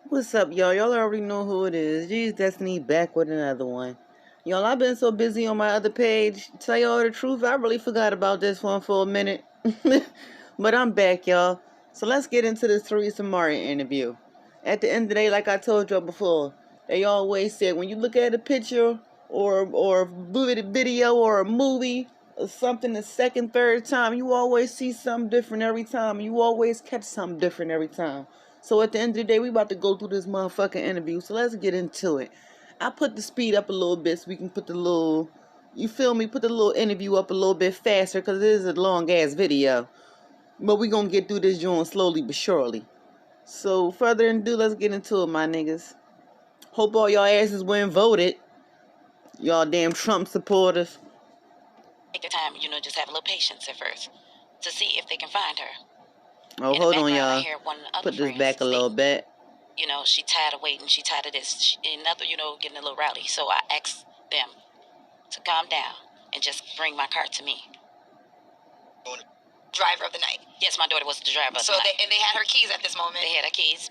What's up, y'all? Y'all already know who it is. G's Destiny back with another one. Y'all, I've been so busy on my other page. Tell y'all the truth, I really forgot about this one for a minute. But I'm back, y'all. So let's get into this Teresa Martin interview. At the end of the day, like I told y'all before, they always said when you look at a picture or video or a movie or something the second, third time, you always see something different every time. You always catch something different every time. So at the end of the day, we about to go through this motherfucking interview. So let's get into it. I put the speed up a little bit so we can put the little, you feel me, put the little interview up a little bit faster because it is a long ass video. But we gonna get through this joint slowly but surely. So further ado, let's get into it, my niggas. Hope all y'all asses went voted. Y'all damn Trump supporters. Take their time, just have a little patience at first to see if they can find her. Oh, hold on, y'all. Put this back a little bit. She tired of waiting. She tired of this. Another, getting a little rowdy. So I asked them to calm down and just bring my car to me. Driver of the night. Yes, my daughter was the driver. So they had her keys at this moment. They had her keys.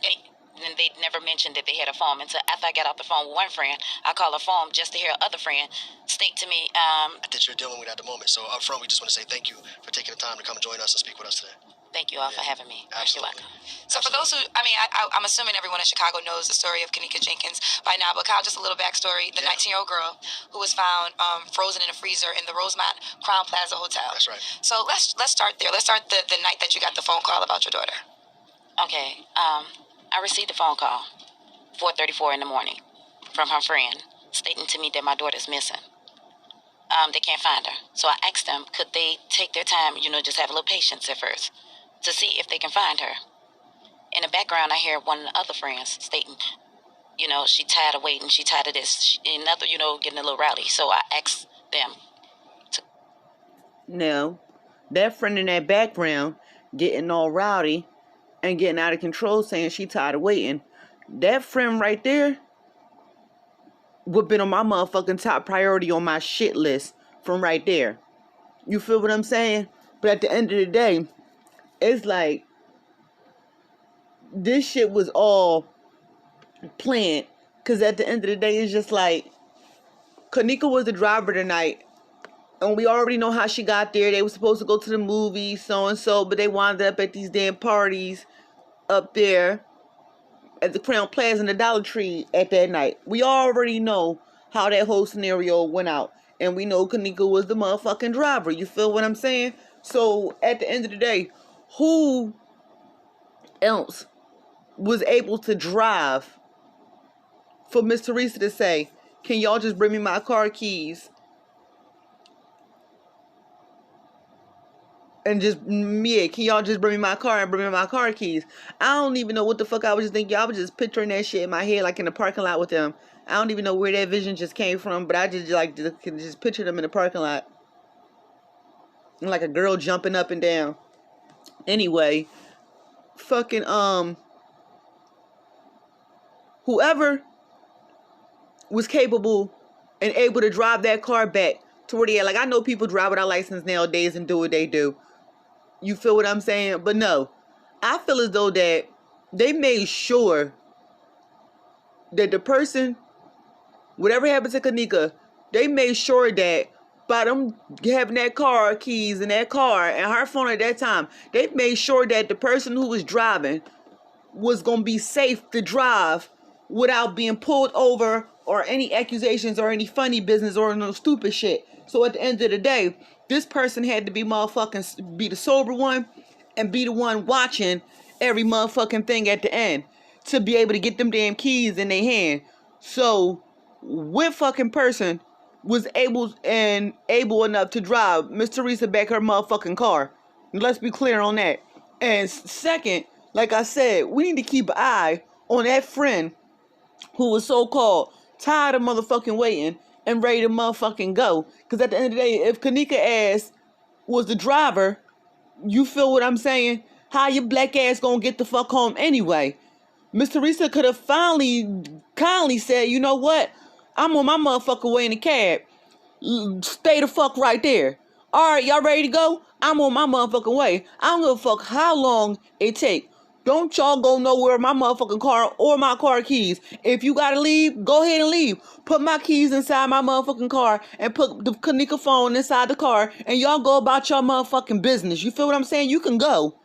And they never mentioned that they had a phone until after I got off the phone with one friend. I called her phone just to hear her other friend state to me. That you're dealing with at the moment. So up front, we just want to say thank you for taking the time to come and join us and speak with us today. Thank you all for having me. Absolutely. You're welcome. So for those who, I'm assuming everyone in Chicago knows the story of Kenneka Jenkins by now, but Kyle, just a little backstory. The 19-year-old girl who was found frozen in a freezer in the Rosemont Crown Plaza Hotel. That's right. So let's start there. Let's start the night that you got the phone call about your daughter. Okay. I received a phone call, 4:34 in the morning, from her friend stating to me that my daughter's missing. They can't find her. So I asked them, could they take their time, just have a little patience at first to see if they can find her. In the background, I hear one of the other friends stating, she tired of waiting. She tired of this. Another, getting a little rowdy. So I asked them to. Now, that friend in that background getting all rowdy and getting out of control saying she tired of waiting. That friend right there would been on my motherfucking top priority on my shit list from right there. You feel what I'm saying? But at the end of the day, it's like this shit was all planned. Cause at the end of the day, it's just like Kenneka was the driver tonight. And we already know how she got there. They were supposed to go to the movie, so and so, but they wound up at these damn parties up there at the Crown Plaza and the Dollar Tree at that night. We already know how that whole scenario went out. And we know Kenneka was the motherfucking driver. You feel what I'm saying? So, at the end of the day, who else was able to drive for Miss Teresa to say, can y'all just bring me my car keys? And just, yeah, can y'all just bring me my car and bring me my car keys? I don't even know what the fuck I was just thinking. I was just picturing that shit in my head, like in the parking lot with them. I don't even know where that vision just came from, but I can just picture them in the parking lot. And like a girl jumping up and down. Anyway, fucking, whoever was capable and able to drive that car back to where they at. Like, I know people drive without license nowadays and do what they do. You feel what I'm saying? But no, I feel as though that they made sure that the person, whatever happened to Kenneka, they made sure that by them having that car keys in that car and her phone at that time, they made sure that the person who was driving was going to be safe to drive without being pulled over or any accusations or any funny business or no stupid shit. So at the end of the day, this person had to be be the sober one and be the one watching every motherfucking thing at the end to be able to get them damn keys in their hand. So, what fucking person was able enough to drive Miss Teresa back her motherfucking car? Let's be clear on that. And second, like I said, we need to keep an eye on that friend who was so-called tired of motherfucking waiting and ready to motherfucking go. Because at the end of the day, if Kenneka ass was the driver, you feel what I'm saying? How your black ass gonna get the fuck home anyway? Miss Teresa could have kindly said, you know what? I'm on my motherfucking way in the cab. Stay the fuck right there. Alright, y'all ready to go? I'm on my motherfucking way. I don't give a fuck how long it take. Don't y'all go nowhere with my motherfucking car or my car keys. If you gotta leave, go ahead and leave. Put my keys inside my motherfucking car and put the kenneka phone inside the car and y'all go about your motherfucking business. You feel what I'm saying? You can go.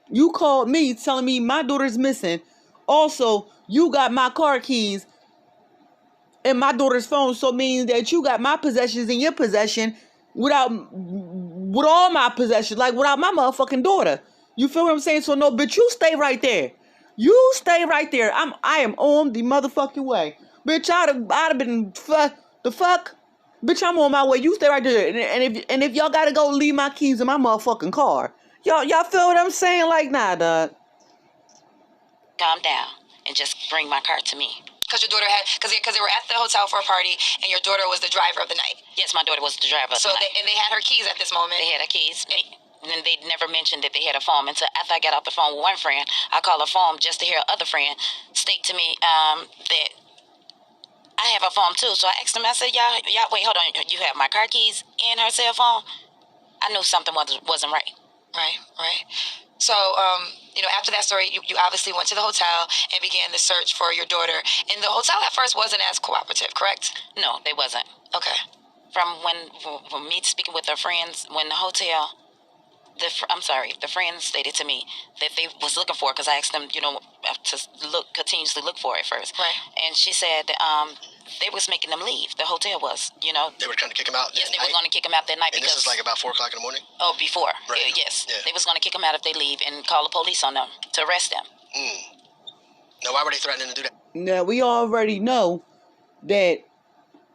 You called me telling me my daughter's missing. Also, you got my car keys and my daughter's phone, so it means that you got my possessions in your possession with all my possessions, like without my motherfucking daughter. You feel what I'm saying? So no, bitch, you stay right there. You stay right there. I am on the motherfucking way. Bitch, I'd have been the fuck. Bitch, I'm on my way. You stay right there. And if y'all gotta go, leave my keys in my motherfucking car. Y'all feel what I'm saying? Like, nah, dog. Calm down and just bring my car to me. Because your daughter had, because they were at the hotel for a party, and your daughter was the driver of the night. Yes, my daughter was the driver of the night. And they had her keys at this moment. They had her keys. And they never mentioned that they had a phone until after I got off the phone with one friend. I called her phone just to hear other friend state to me that I have a phone too. So I asked them, I said, y'all, wait, hold on. You have my car keys and her cell phone? I knew something wasn't right. Right. So, after that story, you obviously went to the hotel and began the search for your daughter. And the hotel at first wasn't as cooperative, correct? No, they wasn't. Okay. From me speaking with their friends, when the hotel, the friends stated to me that they was looking for it, because I asked them, to continuously look for it first. Right. And she said they was making them leave. The hotel was, They were trying to kick him out. Yes, they were going to kick him out that night. And because this is like about 4 o'clock in the morning? Oh, before. Right. Yes. Yeah. They was going to kick him out if they leave and call the police on them to arrest them. Now, why were they threatening to do that? Now, we already know that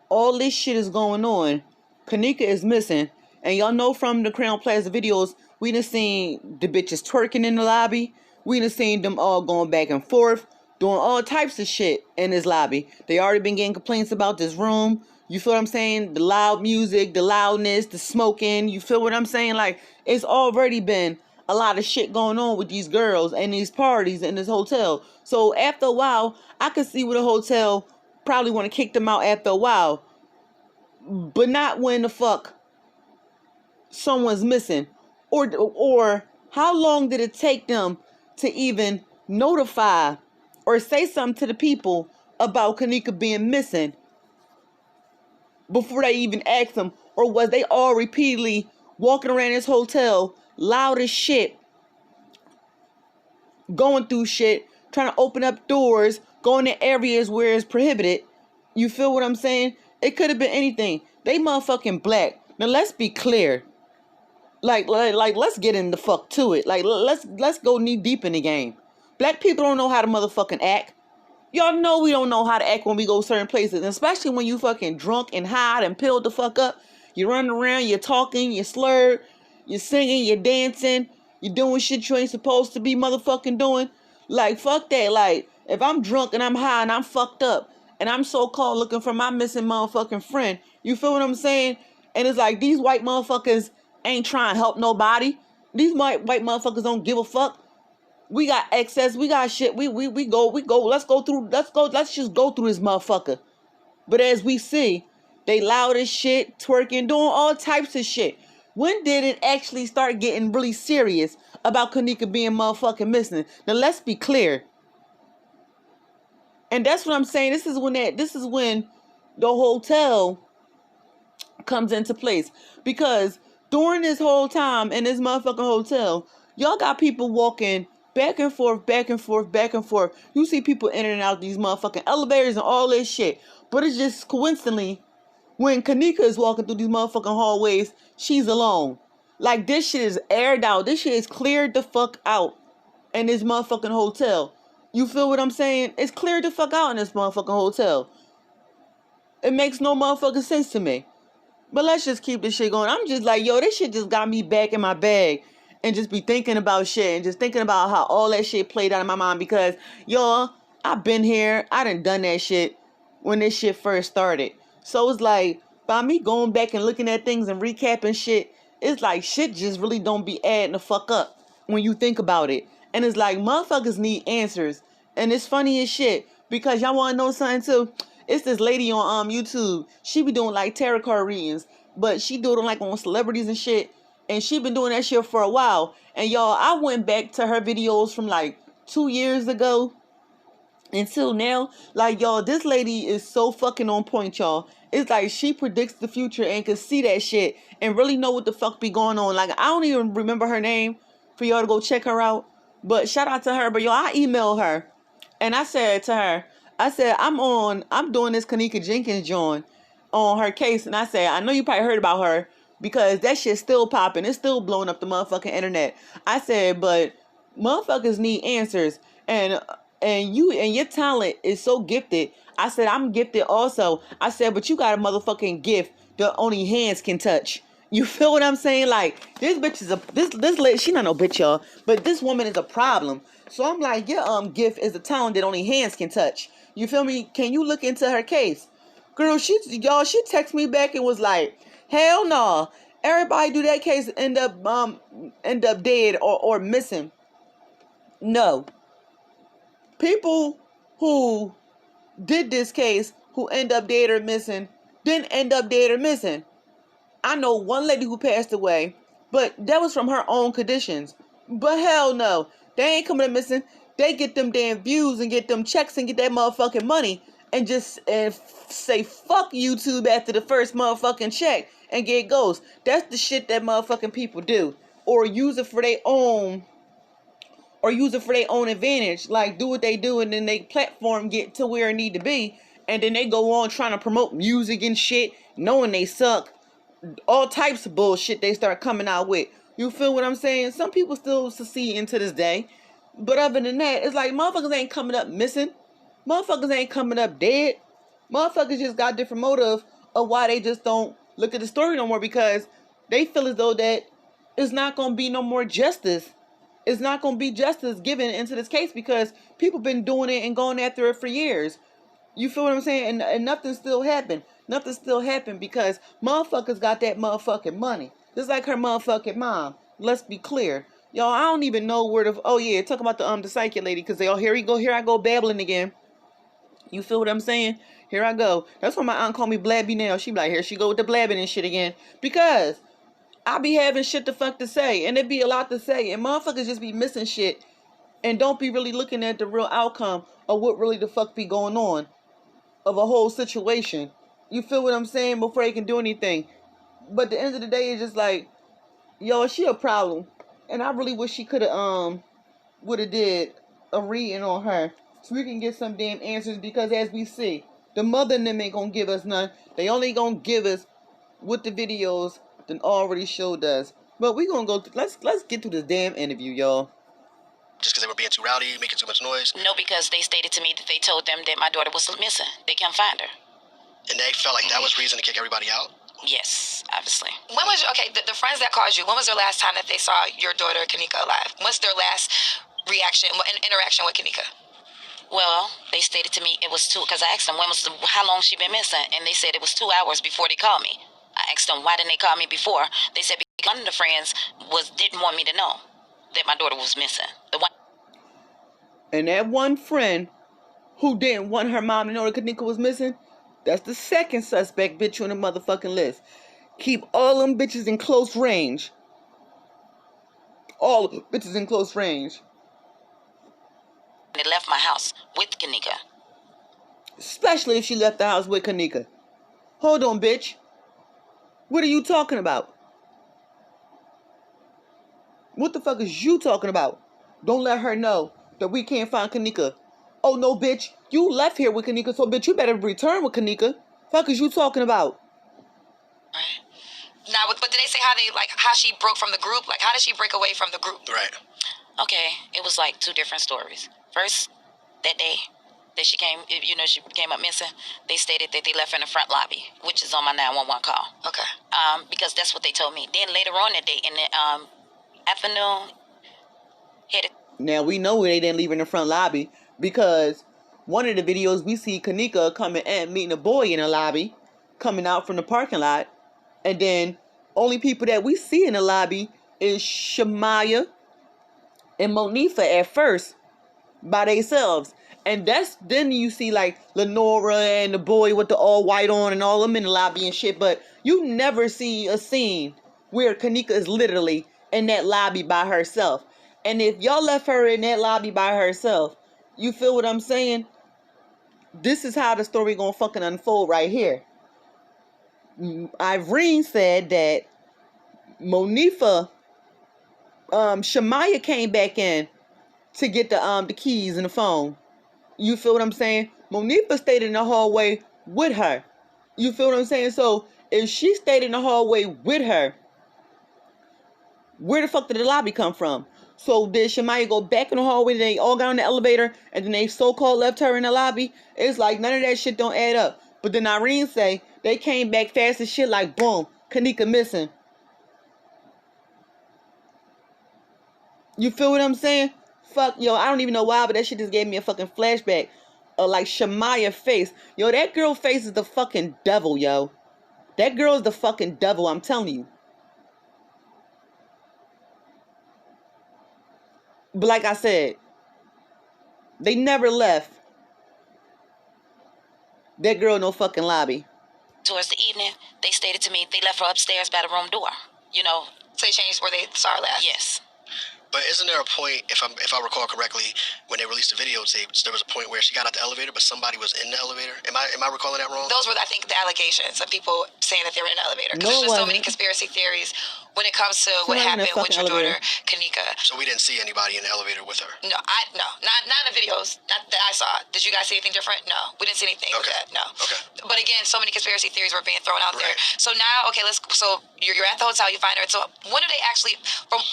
all this shit is going on. Kenneka is missing. And y'all know from the Crown Plaza videos, we done seen the bitches twerking in the lobby. We done seen them all going back and forth, doing all types of shit in this lobby. They already been getting complaints about this room. You feel what I'm saying? The loud music, the loudness, the smoking. You feel what I'm saying? Like, it's already been a lot of shit going on with these girls and these parties in this hotel. So after a while, I could see where the hotel probably want to kick them out after a while. But not when the fuck someone's missing. Or how long did it take them to even notify or say something to the people about Kenneka being missing before they even asked them? Or was they all repeatedly walking around this hotel loud as shit, going through shit, trying to open up doors, going to areas where it's prohibited? You feel what I'm saying? It could have been anything. They motherfucking black. Now let's be clear. Like, let's get in the fuck to it. Like, let's go knee deep in the game. Black people don't know how to motherfucking act. Y'all know we don't know how to act when we go certain places, and especially when you fucking drunk and high and pilled the fuck up. You're running around, you're talking, you're slurred, you're singing, you're dancing, you're doing shit you ain't supposed to be motherfucking doing. Like, fuck that. Like, if I'm drunk and I'm high and I'm fucked up and I'm so-called looking for my missing motherfucking friend, you feel what I'm saying? And it's like, these white motherfuckers ain't trying to help nobody. These white motherfuckers don't give a fuck. We got excess. We got shit. We go. Let's just go through this motherfucker. But as we see, they loud as shit, twerking, doing all types of shit. When did it actually start getting really serious about Kenneka being motherfucking missing? Now let's be clear. And that's what I'm saying. This is when the hotel comes into place, because during this whole time in this motherfucking hotel, y'all got people walking back and forth, back and forth, back and forth. You see people in and out these motherfucking elevators and all this shit. But it's just coincidentally, when Kenneka is walking through these motherfucking hallways, she's alone. Like, this shit is aired out. This shit is cleared the fuck out in this motherfucking hotel. You feel what I'm saying? It's cleared the fuck out in this motherfucking hotel. It makes no motherfucking sense to me. But let's just keep this shit going. I'm just like, yo, this shit just got me back in my bag. And just be thinking about shit. And just thinking about how all that shit played out in my mind. Because, yo, I've been here. I done that shit when this shit first started. So it's like, by me going back and looking at things and recapping shit, it's like shit just really don't be adding the fuck up when you think about it. And it's like, motherfuckers need answers. And it's funny as shit. Because y'all want to know something too? It's this lady on YouTube. She be doing like tarot card readings, but she do it like on celebrities and shit. And she been doing that shit for a while. And y'all, I went back to her videos from like 2 years ago until now. Like, y'all, this lady is so fucking on point, y'all. It's like she predicts the future and can see that shit and really know what the fuck be going on. Like, I don't even remember her name for y'all to go check her out. But shout out to her. But y'all, I emailed her and I said to her, I said, I'm doing this Kenneka Jenkins joint on her case. And I said, I know you probably heard about her because that shit's still popping. It's still blowing up the motherfucking internet. I said, but motherfuckers need answers. And you and your talent is so gifted. I said, I'm gifted also. I said, but you got a motherfucking gift that only hands can touch. You feel what I'm saying? Like, this bitch is this lady, she not no bitch, y'all, but this woman is a problem. So I'm like, your gift is a talent that only hands can touch. You feel me? Can you look into her case? Girl, she texted me back and was like, hell no. Everybody do that case end up dead or missing. No. People who did this case who end up dead or missing didn't end up dead or missing. I know one lady who passed away, but that was from her own conditions. But hell no, they ain't coming up missing. They get them damn views and get them checks and get that motherfucking money and just say fuck YouTube after the first motherfucking check and get ghosts. That's the shit that motherfucking people do, or use it for their own. Or use it for their own advantage. Like, do what they do and then they platform get to where it need to be. And then they go on trying to promote music and shit, knowing they suck. All types of bullshit they start coming out with. You feel what I'm saying? Some people still succeed into this day. But other than that, it's like motherfuckers ain't coming up missing. Motherfuckers ain't coming up dead. Motherfuckers just got different motive of why they just don't look at the story no more, because they feel as though that it's not going to be no more justice. It's not going to be justice given into this case because people been doing it and going after it for years. You feel what I'm saying? And nothing still happened. Nothing still happened because motherfuckers got that motherfucking money. Just like her motherfucking mom. Let's be clear. Y'all, I don't even know where the... Oh, yeah, talk about the psychic lady, because here I go babbling again. You feel what I'm saying? Here I go. That's why my aunt called me Blabby now. She be like, here she go with the blabbing and shit again. Because I be having shit the fuck to say, and it be a lot to say, and motherfuckers just be missing shit and don't be really looking at the real outcome of what really the fuck be going on of a whole situation. You feel what I'm saying? Before they can do anything. But at the end of the day, it's just like, yo, she a problem, and I really wish she could have would have did a reading on her so we can get some damn answers, because as we see, the mother and them ain't gonna give us none. They only gonna give us what the videos than already showed us. But we gonna go. Let's get to this damn interview, y'all. Just because they were being too rowdy, making too much noise? No, because they stated to me that they told them that my daughter was missing. They can't find her. And they felt like that was reason to kick everybody out? Yes, obviously. When was the friends that called you? When was their last time that they saw your daughter Kenneka alive? What's their last reaction, interaction with Kenneka? Well, they stated to me it was because I asked them how long she been missing, and they said it was 2 hours before they called me. I asked them why didn't they call me before. They said because one of the friends didn't want me to know that my daughter was missing. And that one friend who didn't want her mom to know that Kenneka was missing, that's the second suspect bitch on the motherfucking list. Keep all them bitches in close range. All bitches in close range. They left my house with Kenneka. Especially if she left the house with Kenneka. Hold on, bitch. What are you talking about? What the fuck is you talking about? Don't let her know that we can't find Kenneka. Oh no, bitch. You left here with Kenneka, so bitch, you better return with Kenneka. Fuck is you talking about? Right. Now, but did they say how she broke from the group? Like, how did she break away from the group? Right. Okay, it was like two different stories. First, that day that she came up missing, they stated that they left her in the front lobby, which is on my 911 call. Okay. Because that's what they told me. Then later on that day in the afternoon, now we know they didn't leave her in the front lobby, because one of the videos we see Kenneka coming and meeting a boy in the lobby, coming out from the parking lot, and then only people that we see in the lobby is Shamaya and Monifa at first by themselves. And then you see like Lenora and the boy with the all white on and all them in the lobby and shit. But you never see a scene where Kenneka is literally in that lobby by herself. And if y'all left her in that lobby by herself, you feel what I'm saying? This is how the story gonna fucking unfold right here. Irene said that Monifa, Shamaya came back in to get the keys and the phone. You feel what I'm saying? Monifa stayed in the hallway with her. You feel what I'm saying? So if she stayed in the hallway with her, where the fuck did the lobby come from? So did Shamaya go back in the hallway? They all got on the elevator and then they so-called left her in the lobby? It's like none of that shit don't add up. But then Irene say they came back fast as shit like boom, Kenneka missing. You feel what I'm saying? Fuck, yo, I don't even know why, but that shit just gave me a fucking flashback of like Shamaya face. Yo, that girl face is the fucking devil, yo. That girl is the fucking devil, I'm telling you. But like I said, they never left that girl no fucking lobby. Towards the evening, they stated to me they left her upstairs by the room door. You know. So they changed where they saw her last? Yes. But isn't there a point, if I recall correctly, when they released the videotapes, there was a point where she got out the elevator, but somebody was in the elevator? Am I recalling that wrong? Those were, I think, the allegations of people saying that they were in the elevator. Because No, there's just so many conspiracy theories when it comes to what happened with your daughter, Kenneka. So we didn't see anybody in the elevator with her? No, not in the videos that I saw. Did you guys see anything different? No, we didn't see anything with that. No. Okay. But again, so many conspiracy theories were being thrown out there. Right. So now, okay, so you're at the hotel, you find her. So when do they actually,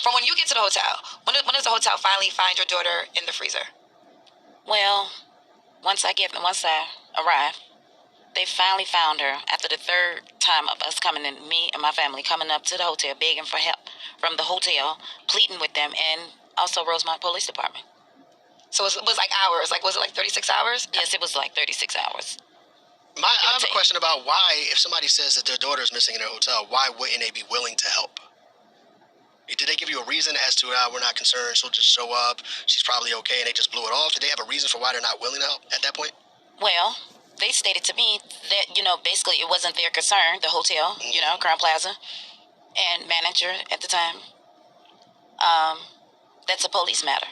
from when you get to the hotel, when does the hotel finally find your daughter in the freezer? Well, once I arrived, they finally found her after the third time of us coming in, me and my family coming up to the hotel, begging for help from the hotel, pleading with them, and also Rosemont Police Department. So it was like hours. Like, was it like 36 hours? Yes, it was like 36 hours. I have a question about why, if somebody says that their daughter is missing in their hotel, why wouldn't they be willing to help? Did they give you a reason as to we're not concerned, she'll just show up, she's probably okay, and they just blew it off? Did they have a reason for why they're not willing to help at that point? Well, they stated to me that, basically it wasn't their concern, the hotel, Crown Plaza, and manager at the time. That's a police matter.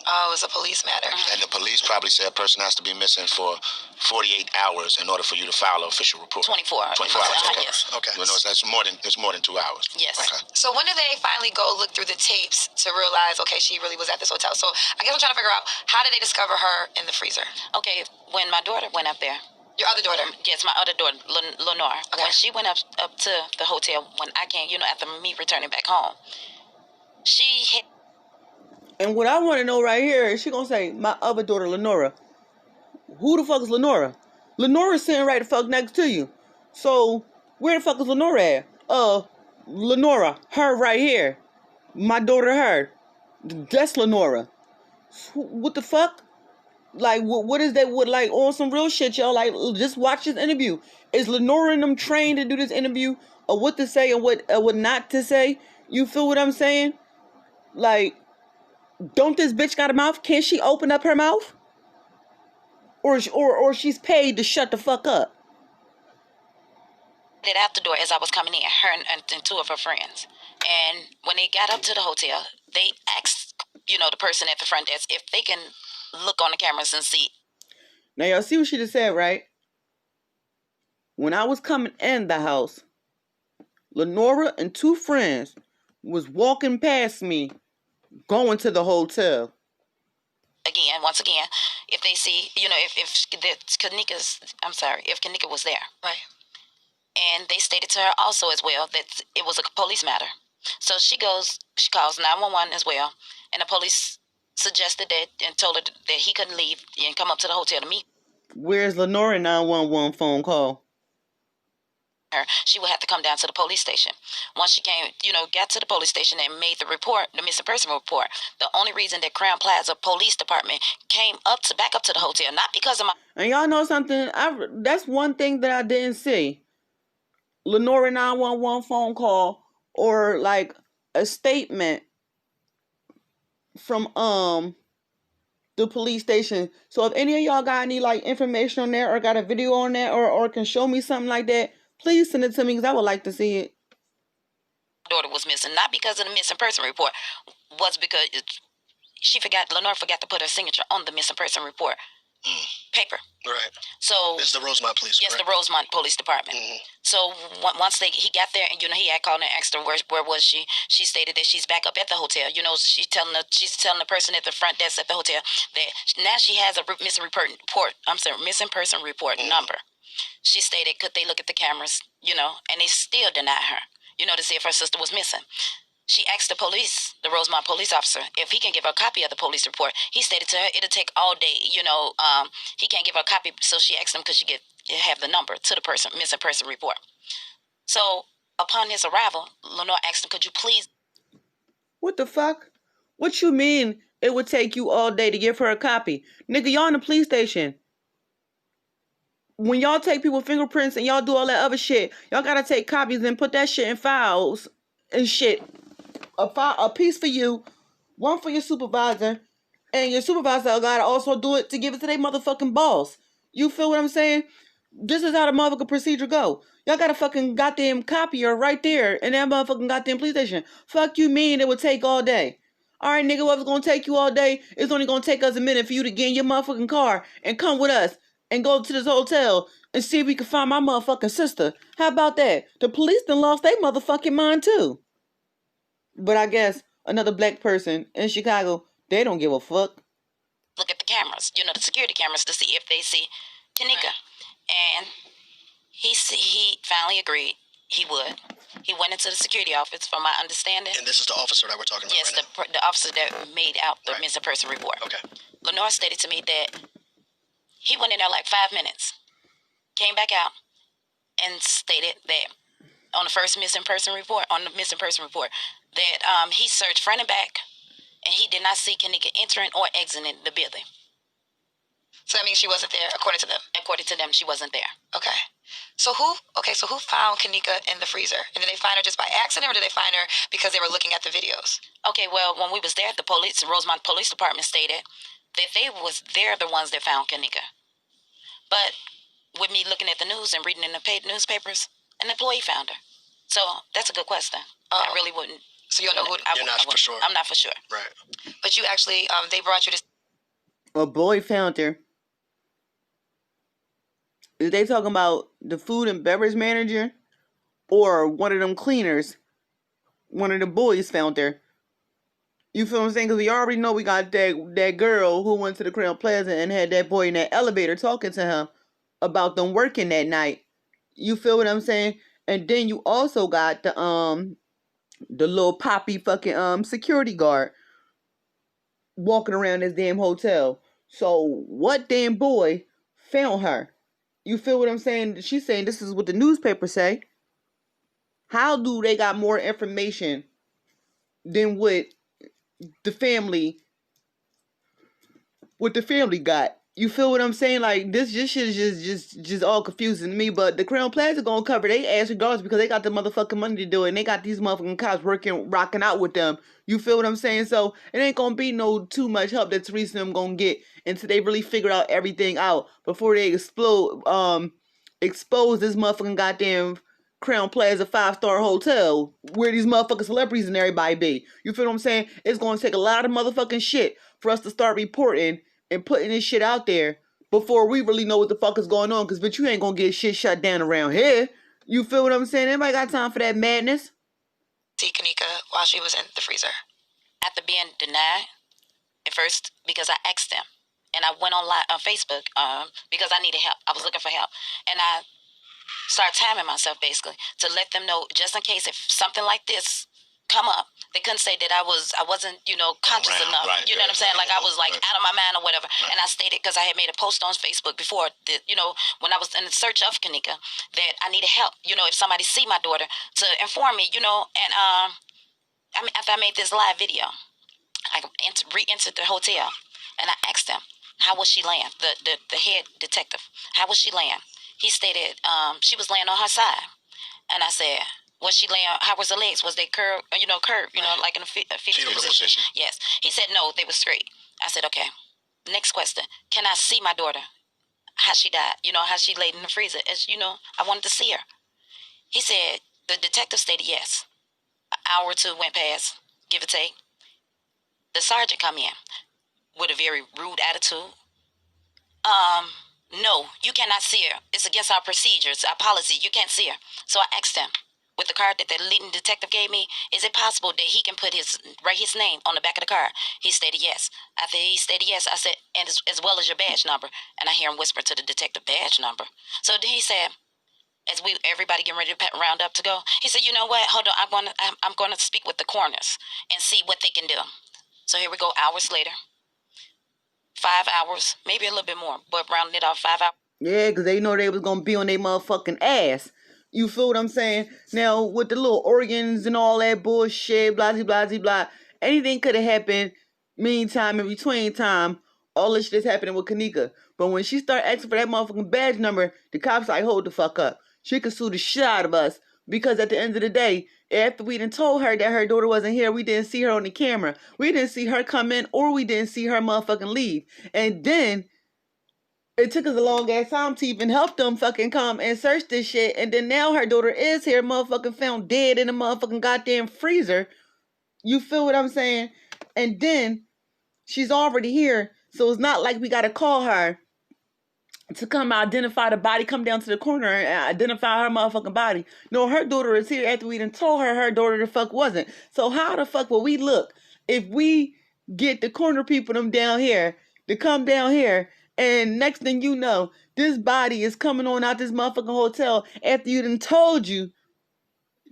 Oh, it's a police matter. And the police probably said a person has to be missing for 48 hours in order for you to file an official report. 24 hours. Okay. Yes. Okay. It's more than 2 hours. Yes. Okay. So when did they finally go look through the tapes to realize, okay, she really was at this hotel? So I guess I'm trying to figure out, how did they discover her in the freezer? Okay, when my daughter went up there. Your other daughter? Yes, my other daughter, Lenore. Okay. When she went up to the hotel, when I came, after me returning back home, she hit. And what I want to know right here is she gonna say, my other daughter, Lenora. Who the fuck is Lenora? Lenora's sitting right the fuck next to you. So, where the fuck is Lenora at? Lenora, her right here. My daughter, her. That's Lenora. What the fuck? Like, what is that? What, like, on some real shit, y'all? Like, just watch this interview. Is Lenora and them trained to do this interview? Or what to say and what not to say? You feel what I'm saying? Like, don't this bitch got a mouth? Can't she open up her mouth? Or she's paid to shut the fuck up? Out the door as I was coming in, her and two of her friends. And when they got up to the hotel, they asked, the person at the front desk if they can look on the cameras and see. Now y'all see what she just said, right? When I was coming in the house, Lenora and two friends was walking past me, going to the hotel. Once again, if they see, if Kenneka was there. Right. And they stated to her also as well that it was a police matter. So she calls 911 as well. And the police suggested that and told her that he couldn't leave and come up to the hotel to meet. Where's Lenora 911 phone call? Her. She would have to come down to the police station. Once she came, got to the police station and made the report, the missing person report. The only reason that Crown Plaza Police Department came back up to the hotel, not because of my. And y'all know something? That's one thing that I didn't see. Lenora 911 phone call or like a statement from the police station. So if any of y'all got any like information on there or got a video on that or can show me something like that, please send it to me because I would like to see it. daughter was missing, not because of the missing person report, was because Lenore forgot to put her signature on the missing person report paper. Right. So this is the Rosemont Police. Yes, right? the Rosemont Police Department. So once he got there, and he had called and asked her where was she. She stated that she's back up at the hotel. She's telling the person at the front desk at the hotel that now she has a missing person report number. She stated, could they look at the cameras, and they still denied her, to see if her sister was missing. She asked the Rosemont police officer, if he can give her a copy of the police report. He stated to her, it'll take all day, he can't give her a copy. So she asked him, could she have the number to the missing person report. So upon his arrival, Lenore asked him, could you please... What the fuck? What you mean it would take you all day to give her a copy? Nigga, y'all in the police station. When y'all take people's fingerprints and y'all do all that other shit, y'all gotta take copies and put that shit in files and shit. A piece for you, one for your supervisor, and your supervisor gotta also do it to give it to their motherfucking boss. You feel what I'm saying? This is how the motherfucking procedure go. Y'all got a fucking goddamn copier right there in that motherfucking goddamn police station. Fuck you mean it would take all day? Alright, nigga, what's gonna take you all day? It's only gonna take us a minute for you to get in your motherfucking car and come with us and go to this hotel and see if we can find my motherfucking sister. How about that? The police done lost their motherfucking mind too. But I guess another black person in Chicago, they don't give a fuck. Look at the cameras, the security cameras, to see if they see Kenneka. And he finally agreed he would. He went into the security office, from my understanding. And this is the officer that we're talking about right now? Yes, the officer that made out the missing person report. Okay. Lenore stated to me that he went in there like 5 minutes, came back out, and stated that on the missing person report, that he searched front and back, and he did not see Kenneka entering or exiting the building. So that means she wasn't there, according to them? According to them, she wasn't there. Okay. So who found Kenneka in the freezer? And did they find her just by accident, or did they find her because they were looking at the videos? Okay, well, when we was there, the Rosemont Police Department stated that they're the ones that found Kenneka. But with me looking at the news and reading in the paid newspapers, an employee found her. So that's a good question. I really wouldn't. So you don't know who? You're not for sure. I'm not for sure. Right. But you actually, they brought you to... A boy found her. Is they talking about the food and beverage manager, or one of them cleaners? One of the boys found her. You feel what I'm saying? Because we already know we got that girl who went to the Crown Plaza and had that boy in that elevator talking to him about them working that night. You feel what I'm saying? And then you also got the little poppy fucking security guard walking around this damn hotel. So what damn boy found her? You feel what I'm saying? She's saying this is what the newspapers say. How do they got more information than what the family got? You feel what I'm saying? Like, this shit is just all confusing to me. But the Crown Plaza gonna cover their ass regardless, because they got the motherfucking money to do it, and they got these motherfucking cops rocking out with them. You feel what I'm saying? So it ain't gonna be no too much help that Teresa and them gonna get until they really figure out everything out before they expose this motherfucking goddamn Crown Plaza 5-star hotel where these motherfucking celebrities and everybody be. You feel what I'm saying? It's gonna take a lot of motherfucking shit for us to start reporting and putting this shit out there before we really know what the fuck is going on. Because, bitch, you ain't gonna get shit shut down around here. You feel what I'm saying? Anybody got time for that madness? See Kenneka while she was in the freezer. After being denied, at first, because I asked them, and I went on Facebook because I needed help. I was looking for help. And I started timing myself, basically, to let them know, just in case if something like this come up, they couldn't say that I wasn't, conscious enough. You know what I'm saying? Like, I was like out of my mind or whatever. And I stated, because I had made a post on Facebook before that, when I was in the search of Kenneka, that I needed help. If somebody see my daughter, to inform me, and after I made this live video, I re-entered the hotel and I asked them, how was she laying? The head detective, how was she laying? He stated she was laying on her side. And I said, was she laying, how was the legs? Was they curved, like in a fetal position? Yes. He said, no, they were straight. I said, okay. Next question. Can I see my daughter? How she died? How she laid in the freezer? I wanted to see her. He said, the detective stated yes. An hour or two went past, give or take. The sergeant come in with a very rude attitude. No, you cannot see her. It's against our procedures, our policy. You can't see her. So I asked him, with the card that the leading detective gave me, is it possible that he can write his name on the back of the card? He stated yes. After he stated yes, I said, and as well as your badge number. And I hear him whisper to the detective, badge number. So then he said, as everybody getting ready to round up to go, he said, you know what? Hold on, I'm going to speak with the coroners and see what they can do. So here we go, hours later. 5 hours, maybe a little bit more, but rounding it off 5 hours. Yeah, because they know they was going to be on their motherfucking ass. You feel what I'm saying? Now, with the little organs and all that bullshit, blah, blah, blah, blah, anything could have happened meantime, in between time. All this shit is happening with Kenneka. But when she start asking for that motherfucking badge number, the cops like, hold the fuck up. She could sue the shit out of us. Because at the end of the day, after we done told her that her daughter wasn't here, we didn't see her on the camera. We didn't see her come in, or we didn't see her motherfucking leave. And then it took us a long ass time to even help them fucking come and search this shit. And then now her daughter is here, motherfucking found dead in the motherfucking goddamn freezer. You feel what I'm saying? And then she's already here. So it's not like we gotta call her to come identify the body, come down to the corner and identify her motherfucking body. No, her daughter is here after we done told her daughter the fuck wasn't. So how the fuck will we look if we get the corner people them down here to come down here, and next thing you know, this body is coming on out this motherfucking hotel after you done told you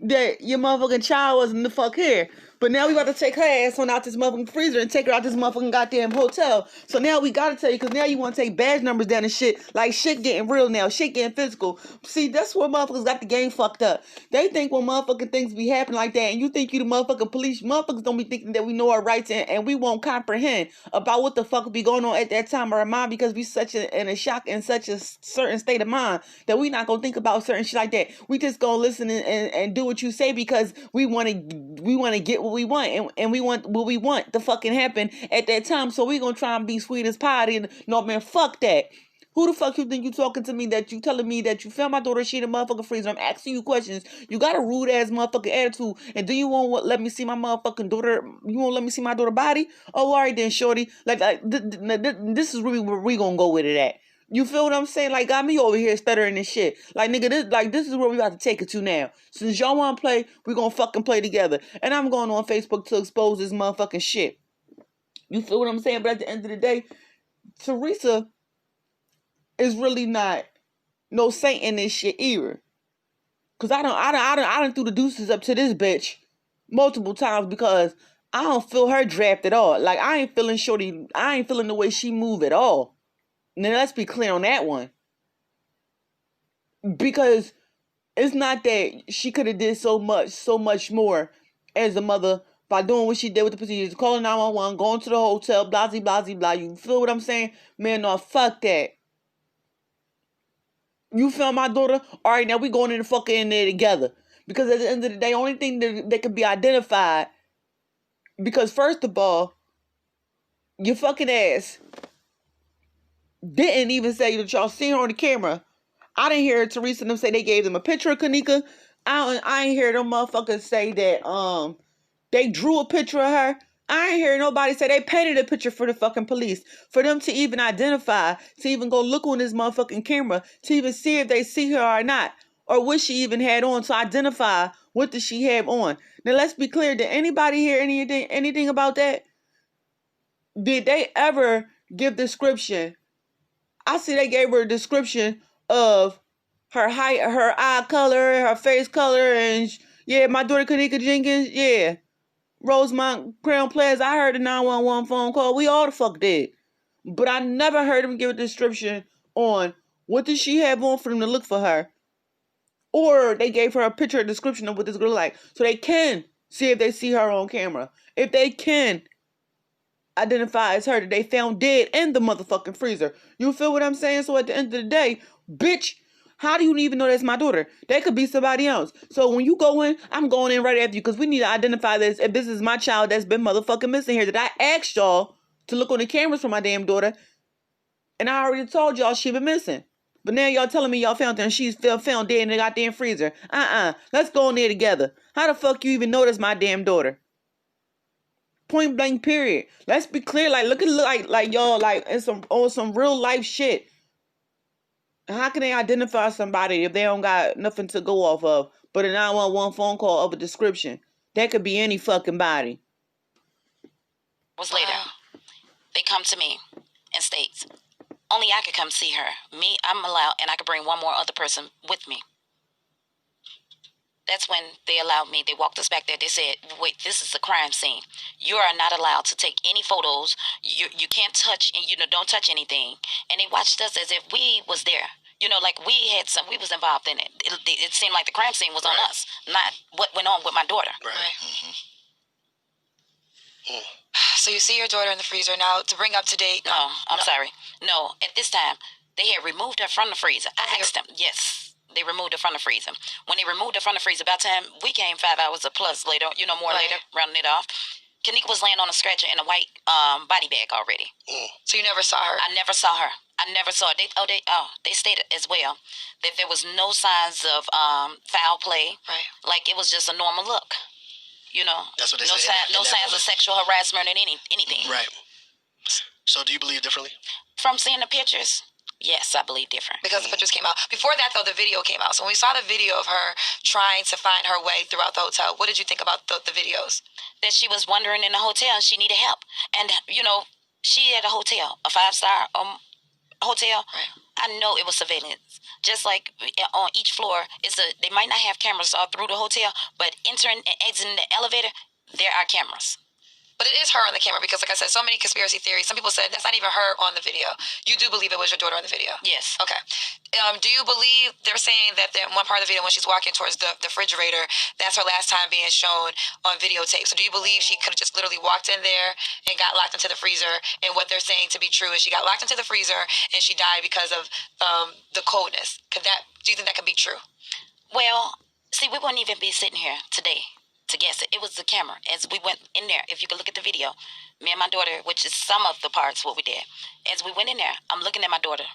that your motherfucking child wasn't the fuck here. But now we about to take her ass on out this motherfucking freezer and take her out this motherfucking goddamn hotel. So now we gotta tell you, because now you want to take badge numbers down and shit. Like, shit getting real now. Shit getting physical. See, that's where motherfuckers got the game fucked up. They think when motherfucking things be happening like that, and you think you the motherfucking police, motherfuckers don't be thinking that we know our rights, and we won't comprehend about what the fuck be going on at that time of our mind, because we such in a shock and such a certain state of mind that we not gonna think about certain shit like that. We just gonna listen and do what you say, because we want to get what we want, and we want what we want to fucking happen at that time. So we gonna try and be sweet as pie. And no, man, fuck that. Who the fuck you think you talking to me, that you telling me that you found my daughter shit in the motherfucking freezer? I'm asking you questions. You got a rude ass motherfucking attitude. And do you want let me see my motherfucking daughter? You won't let me see my daughter body? Oh, all right then, shorty. Like this is really where we gonna go with it at. You feel what I'm saying? Like, got me over here stuttering and shit. Like, nigga, this is where we about to take it to now. Since y'all want to play, we gonna fucking play together. And I'm going on Facebook to expose this motherfucking shit. You feel what I'm saying? But at the end of the day, Teresa is really not no saint in this shit either. Cause I done threw the deuces up to this bitch multiple times, because I don't feel her draft at all. Like, I ain't feeling shorty. I ain't feeling the way she move at all. Now, let's be clear on that one. Because it's not that she could have did so much more as a mother by doing what she did with the procedures, calling 911, going to the hotel, blah, blah, blah, blah. You feel what I'm saying? Man, no, fuck that. You found my daughter? All right, now we going in the fucking in there together. Because at the end of the day, only thing that can be identified, because first of all, your fucking ass didn't even say that y'all seen her on the camera. I didn't hear Teresa and them say they gave them a picture of Kenneka. I ain't hear them motherfuckers say that they drew a picture of her. I ain't hear nobody say they painted a picture for the fucking police. For them to even identify, to even go look on this motherfucking camera, to even see if they see her or not, or what she even had on, to identify what did she have on. Now let's be clear, did anybody hear anything about that? Did they ever give description? I see they gave her a description of her height, her eye color, her face color, and yeah, my daughter Kenneka Jenkins, yeah. Rosemont, Crown Plaza, I heard the 911 phone call. We all the fuck did. But I never heard them give a description on what did she have on for them to look for her. Or they gave her a picture, a description of what this girl like. So they can see if they see her on camera. If they can identify as her that they found dead in the motherfucking freezer. You feel what I'm saying? So at the end of the day, bitch, how do you even know that's my daughter? That could be somebody else. So when you go in, I'm going in right after you, because we need to identify this. If this is my child that's been motherfucking missing here, that I asked y'all to look on the cameras for my damn daughter, and I already told y'all she been missing. But now y'all telling me y'all found her and she's found dead in the goddamn freezer. Let's go in there together. How the fuck you even know that's my damn daughter? Point blank period. Let's be clear. Like, look like y'all like on some real life shit. How can they identify somebody if they don't got nothing to go off of but a 911 phone call of a description? That could be any fucking body. Was later. They come to me and states, only I could come see her. Me, I'm allowed, and I could bring one more other person with me. That's when they allowed me. They walked us back there. They said, wait, this is a crime scene. You are not allowed to take any photos. You can't touch, and don't touch anything. And they watched us as if we was there. Like we was involved in it. It seemed like the crime scene was on us, not what went on with my daughter. Right. So you see your daughter in the freezer. Now, to bring up to date... No, I'm sorry. No, at this time, they had removed her from the freezer. I asked them. Yes, they removed her from the freezer. When they removed her from the freezer, by the time we came 5 hours or plus later, later, rounding it off, Kenneka was laying on a stretcher in a white body bag already. So you never saw her? I never saw her. I never saw it. They stated as well that there was no signs of foul play. Right. Like, it was just a normal look. That's what they no say. No signs of sexual harassment and anything. Right. So do you believe differently? From seeing the pictures, yes, I believe different. Because the pictures came out. Before that, though, the video came out. So when we saw the video of her trying to find her way throughout the hotel, what did you think about the videos? That she was wandering in the hotel and she needed help. And, she had a hotel, a 5-star hotel. Right. I know it was surveillance. Just like on each floor, they might not have cameras all through the hotel, but entering and exiting the elevator, there are cameras. But it is her on the camera because, like I said, so many conspiracy theories. Some people said that's not even her on the video. You do believe it was your daughter on the video? Yes. Okay. Do you believe they're saying that in one part of the video when she's walking towards the refrigerator, that's her last time being shown on videotape? So do you believe she could have just literally walked in there and got locked into the freezer, and what they're saying to be true is she got locked into the freezer and she died because of the coldness? Do you think that could be true? Well, see, we wouldn't even be sitting here today to guess it. It was the camera. As we went in there, if you could look at the video, me and my daughter, which is some of the parts what we did, as we went in there, I'm looking at my daughter,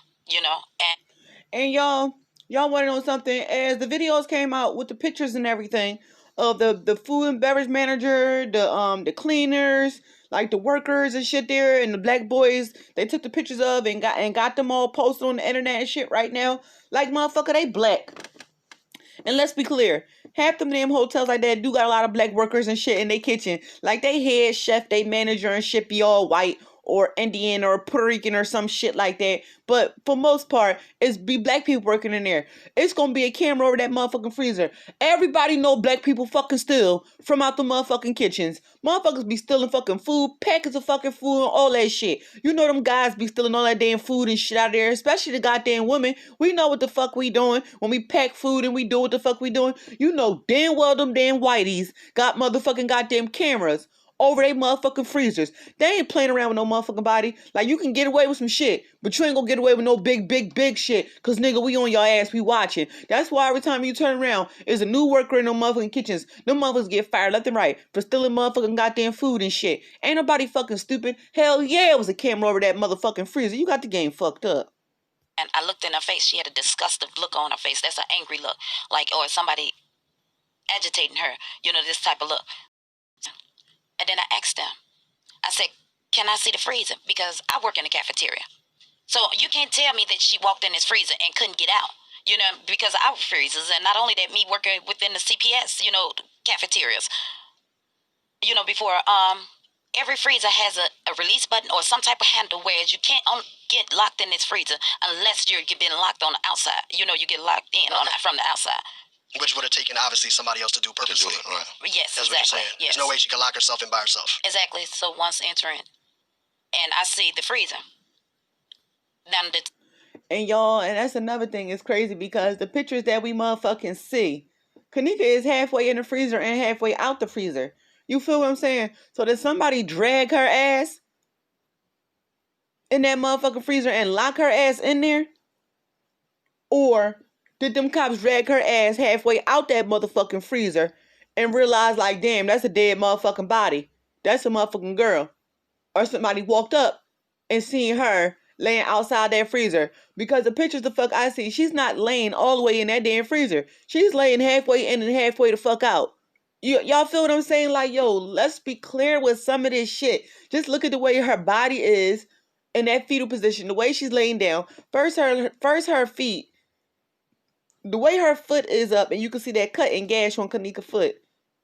and y'all want to know something? As the videos came out with the pictures and everything of the food and beverage manager, the cleaners, like the workers and shit there, and the black boys they took the pictures of and got them all posted on the internet and shit right now. Like, motherfucker, they black. And let's be clear, half them damn hotels like that do got a lot of black workers and shit in their kitchen. Like, they head chef, they manager and shit be all white or Indian or Puerto Rican or some shit like that. But for most part, it's be black people working in there. It's gonna be a camera over that motherfucking freezer. Everybody know black people fucking steal from out the motherfucking kitchens. Motherfuckers be stealing fucking food, packets of fucking food and all that shit. You know them guys be stealing all that damn food and shit out of there, especially the goddamn women. We know what the fuck we doing when we pack food and we do what the fuck we doing. You know damn well them damn whiteys got motherfucking goddamn cameras over they motherfucking freezers. They ain't playing around with no motherfucking body. Like, you can get away with some shit, but you ain't gonna get away with no big shit. Cause nigga, we on your ass, we watching. That's why every time you turn around, is a new worker in them motherfucking kitchens. Them motherfuckers get fired left and right for stealing motherfucking goddamn food and shit. Ain't nobody fucking stupid. Hell yeah, it was a camera over that motherfucking freezer. You got the game fucked up. And I looked in her face. She had a disgusted look on her face. That's an angry look. Like, or somebody agitating her. This type of look. And then I asked them, I said, can I see the freezer? Because I work in the cafeteria. So you can't tell me that she walked in this freezer and couldn't get out, because of our freezers. And not only that, me working within the CPS, cafeterias. Before, every freezer has a release button or some type of handle, whereas you can't get locked in this freezer unless you're being locked on the outside. You get locked in from the outside. Which would have taken, obviously, somebody else to do purposely. Right. Yes, That's exactly. what you're saying. Yes. There's no way she could lock herself in by herself. Exactly. So once entering, and I see the freezer. And y'all, and that's another thing. It's crazy because the pictures that we motherfucking see, Kenneka is halfway in the freezer and halfway out the freezer. You feel what I'm saying? So did somebody drag her ass in that motherfucking freezer and lock her ass in there? Or did them cops drag her ass halfway out that motherfucking freezer and realize, like, damn, that's a dead motherfucking body. That's a motherfucking girl. Or somebody walked up and seen her laying outside that freezer. Because the pictures the fuck I see, she's not laying all the way in that damn freezer. She's laying halfway in and halfway the fuck out. Y'all feel what I'm saying? Like, yo, let's be clear with some of this shit. Just look at the way her body is in that fetal position, the way she's laying down. First her feet, the way her foot is up, and you can see that cut and gash on Kenneka's foot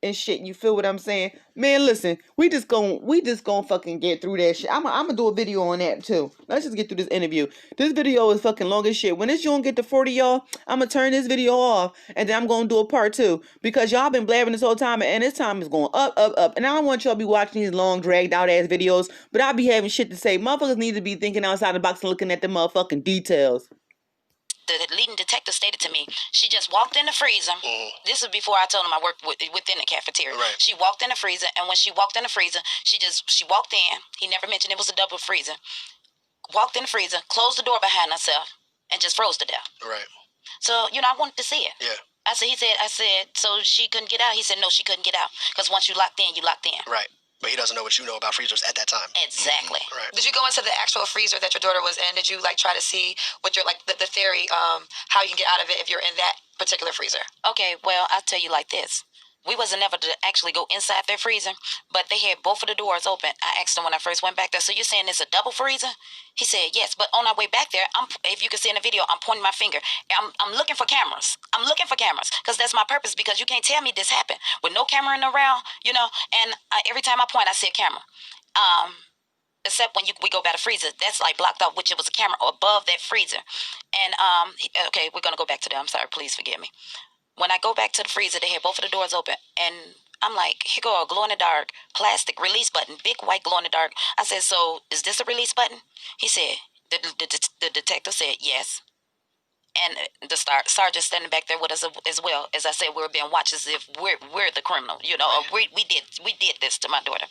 and shit. You feel what I'm saying? Man, listen, we just gonna fucking get through that shit. I'm gonna do a video on that too. Let's just get through this interview. This video is fucking long as shit. When this don't get to 40, y'all, I'm gonna turn this video off, and then I'm gonna do a part 2, because y'all been blabbing this whole time, and this time is going up, up, up. And I don't want y'all to be watching these long, dragged out ass videos, but I be having shit to say. Motherfuckers need to be thinking outside the box and looking at the motherfucking details. The leading detective stated to me, she just walked in the freezer. This is before I told him I worked within the cafeteria. Right. She walked in the freezer, and when she walked in the freezer, she walked in. He never mentioned it was a double freezer. Walked in the freezer, closed the door behind herself, and just froze to death. Right. So, I wanted to see it. Yeah. I said, so she couldn't get out? He said, no, she couldn't get out. Because once you locked in, you locked in. Right. But he doesn't know what you know about freezers at that time. Exactly. Right. Did you go into the actual freezer that your daughter was in? Did you try to see what your the theory, how you can get out of it if you're in that particular freezer? Okay, well, I'll tell you like this. We wasn't able to actually go inside their freezer, but they had both of the doors open. I asked him when I first went back there, so you're saying it's a double freezer? He said, yes, but on our way back there, if you can see in the video, I'm pointing my finger. I'm looking for cameras. I'm looking for cameras, because that's my purpose, because you can't tell me this happened with no camera in around, and every time I point, I see a camera. Except when we go by the freezer, that's blocked off, which it was a camera above that freezer. And, okay, we're going to go back to that. I'm sorry, please forgive me. When I go back to the freezer, they had both of the doors open, and I'm like, here go a glow-in-the-dark plastic release button, big white glow-in-the-dark. I said, so is this a release button? He said, the detective said, yes. And the sergeant standing back there with us as well. As I said, we were being watched as if we're the criminal, or we did this to my daughter,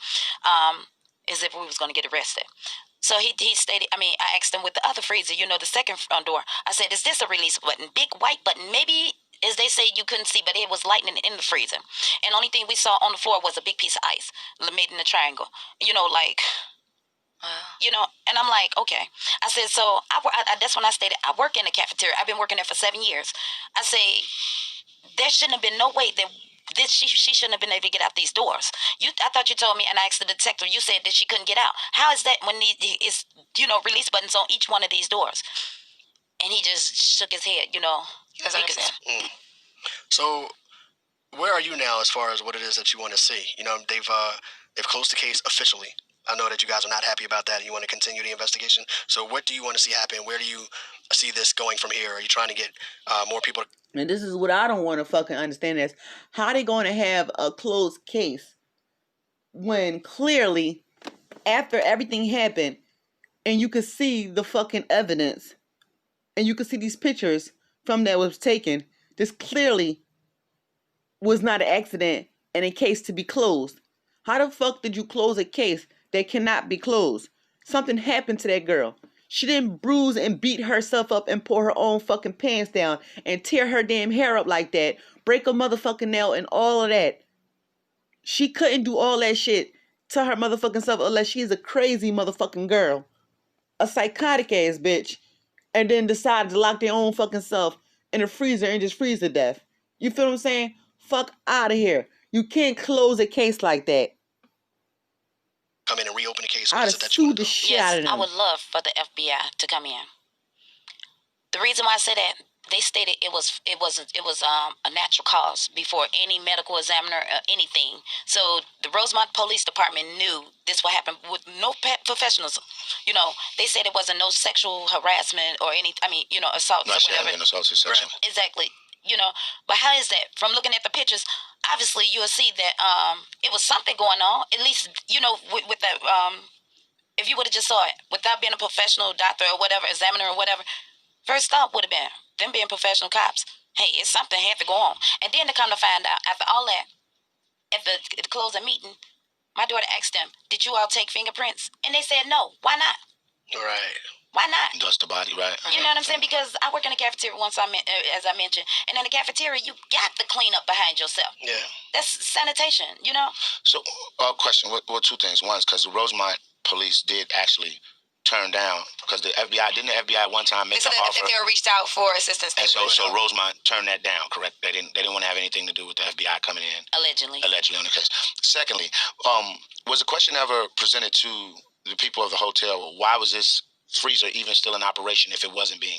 as if we was going to get arrested. So he stated, I asked him with the other freezer, the second door. I said, is this a release button? Big white button, maybe. As they say, you couldn't see, but it was lightning in the freezer. And the only thing we saw on the floor was a big piece of ice made in a triangle. And I'm like, okay. I said, so that's when I stated, I work in the cafeteria. I've been working there for 7 years. I say, there shouldn't have been no way that she shouldn't have been able to get out these doors. I thought you told me, and I asked the detective, you said that she couldn't get out. How is that when it's release buttons on each one of these doors? And he just shook his head, He doesn't understand. So, where are you now as far as what it is that you want to see? They've closed the case officially. I know that you guys are not happy about that and you want to continue the investigation. So what do you want to see happen? Where do you see this going from here? Are you trying to get more people to... And this is what I don't want to fucking understand is how they going to have a closed case when clearly after everything happened and you could see the fucking evidence and you could see these pictures from that was taken. This clearly was not an accident and a case to be closed. How the fuck did you close a case that cannot be closed? Something happened to that girl. She didn't bruise and beat herself up and pull her own fucking pants down and tear her damn hair up like that, break a motherfucking nail and all of that. She couldn't do all that shit to her motherfucking self unless she's a crazy motherfucking girl. A psychotic ass bitch. And then decided to lock their own fucking self in a freezer and just freeze to death. You feel what I'm saying? Fuck out of here. You can't close a case like that. Come in and reopen the case. I'd have sued the shit out of them. I would love for the FBI to come in. The reason why I say that, they stated it was a natural cause before any medical examiner or anything. So the Rosemont Police Department knew this would happen with no professionalism. They said it wasn't no sexual harassment or any, assault or whatever. Not assault, sexual. Exactly. But how is that? From looking at the pictures, obviously you'll see that it was something going on. At least, with that, if you would have just saw it without being a professional doctor or whatever, examiner or whatever, first thought would have been them being professional cops. Hey, it's something had to go on. And then to come to find out, after all that, at the closing meeting, my daughter asked them, did you all take fingerprints? And they said no. Why not? Right. Why not? Dust the body, right? You know what I'm saying? Because I work in the cafeteria once, as I mentioned. And in the cafeteria, you got to clean up behind yourself. Yeah. That's sanitation, So, question, well, two things. One is because the Rosemont police did actually turned down because the FBI didn't at one time make They said the that offer. if they were reached out for assistance, And so Rosemont turned that down, correct? They didn't want to have anything to do with the FBI coming in. Allegedly On the case. Secondly, was the question ever presented to the people of the hotel? Why was this freezer even still in operation if it wasn't being